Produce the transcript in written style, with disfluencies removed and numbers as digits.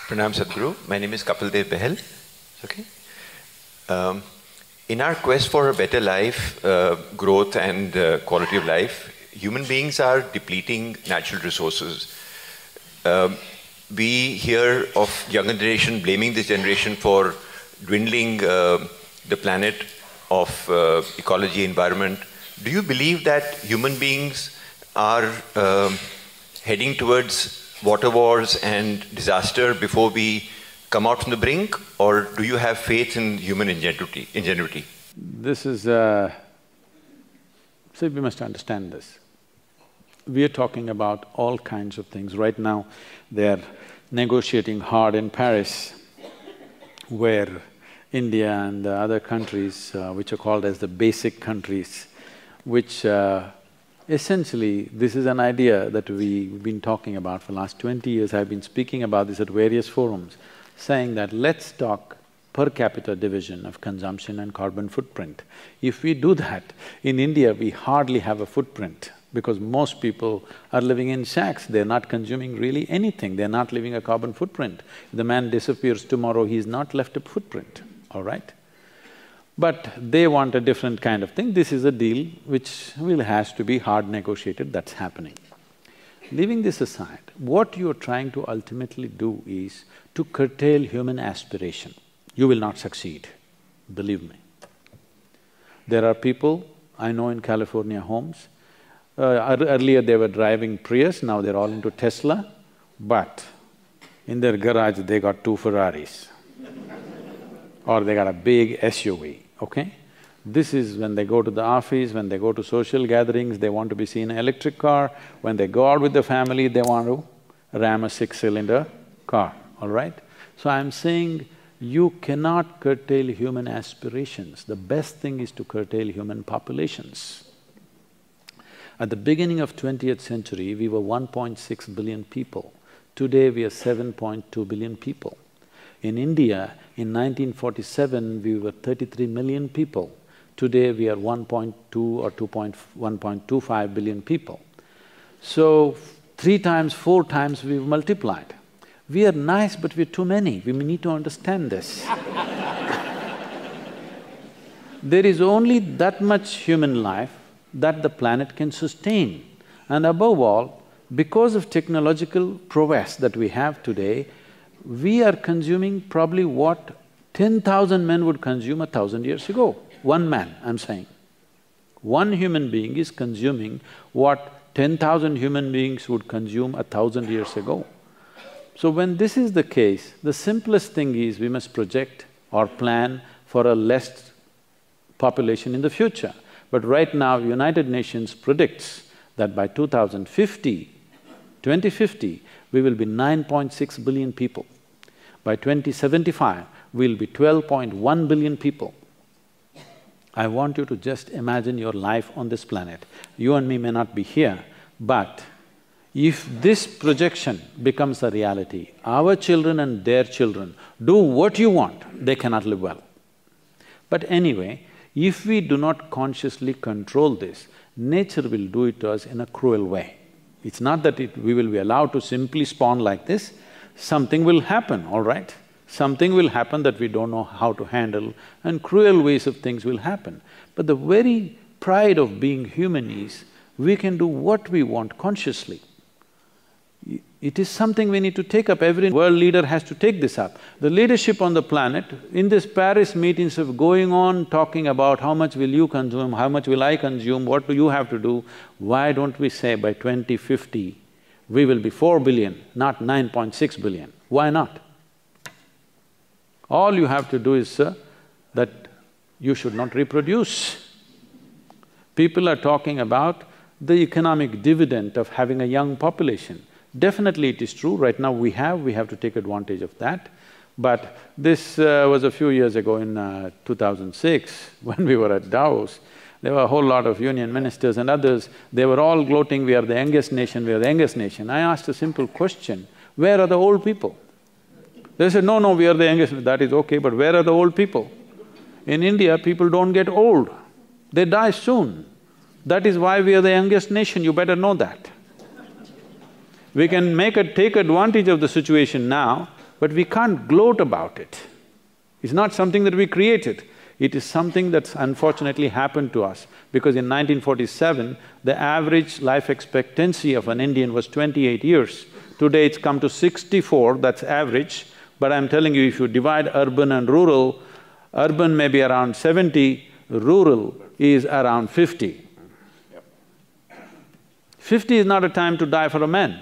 Pranam Sadhguru. My name is Kapil Dev Behel. Okay. In our quest for a better life, growth and quality of life, human beings are depleting natural resources. We hear of younger generation blaming this generation for dwindling the planet of ecology, environment. Do you believe that human beings are heading towards water wars and disaster before we come out from the brink, or do you have faith in human ingenuity? This is… see, we must understand this. We are talking about all kinds of things. Right now, they are negotiating hard in Paris, where India and the other countries, which are called as the basic countries, which essentially, this is an idea that we've been talking about for the last 20 years. I've been speaking about this at various forums, saying that let's talk per capita division of consumption and carbon footprint. If we do that, in India we hardly have a footprint because most people are living in shacks, they're not consuming really anything, they're not leaving a carbon footprint. If the man disappears tomorrow, he's not left a footprint, all right? But they want a different kind of thing. This is a deal which has to be hard negotiated, that's happening. Leaving this aside, what you're trying to ultimately do is to curtail human aspiration. You will not succeed, believe me. There are people I know in California homes, earlier they were driving Prius, now they're all into Tesla, but in their garage they got 2 Ferraris or they got a big SUV, okay? This is when they go to the office, when they go to social gatherings, they want to be seen in an electric car. When they go out with the family, they want to ram a 6-cylinder car, all right? So I'm saying you cannot curtail human aspirations. The best thing is to curtail human populations. At the beginning of 20th century, we were 1.6 billion people. Today, we are 7.2 billion people. In India, in 1947, we were 33 million people. Today, we are 1.2 or 1.25 billion people. So, 3 times, 4 times we've multiplied. We are nice, but we're too many. We need to understand this. There is only that much human life that the planet can sustain. And above all, because of technological prowess that we have today, we are consuming probably what 10,000 men would consume 1,000 years ago. One man, I'm saying. One human being is consuming what 10,000 human beings would consume 1,000 years ago. So when this is the case, the simplest thing is we must project or plan for a less population in the future. But right now, United Nations predicts that by 2050, we will be 9.6 billion people. By 2075, we'll be 12.1 billion people. I want you to just imagine your life on this planet. You and me may not be here, but if this projection becomes a reality, our children and their children do what you want, they cannot live well. But anyway, if we do not consciously control this, nature will do it to us in a cruel way. It's not that we will be allowed to simply spawn like this, something will happen, all right? Something will happen that we don't know how to handle, and cruel ways of things will happen. But the very pride of being human is, we can do what we want consciously. It is something we need to take up, every world leader has to take this up. The leadership on the planet, in this Paris meetings of going on talking about how much will you consume, how much will I consume, what do you have to do, why don't we say by 2050, we will be 4 billion, not 9.6 billion, why not? All you have to do is, that you should not reproduce. People are talking about the economic dividend of having a young population. Definitely it is true, right now we have to take advantage of that. But this was a few years ago in 2006, when we were at Davos, there were a whole lot of union ministers and others, they were all gloating, we are the youngest nation, we are the youngest nation. I asked a simple question, where are the old people? They said, no, we are the youngest, that is okay, but where are the old people? In India, people don't get old, they die soon. That is why we are the youngest nation, you better know that. We can take advantage of the situation now, but we can't gloat about it. It's not something that we created. It is something that's unfortunately happened to us, because in 1947, the average life expectancy of an Indian was 28 years. Today it's come to 64, that's average, but I'm telling you, if you divide urban and rural, urban may be around 70, rural is around 50. 50 is not a time to die for a man.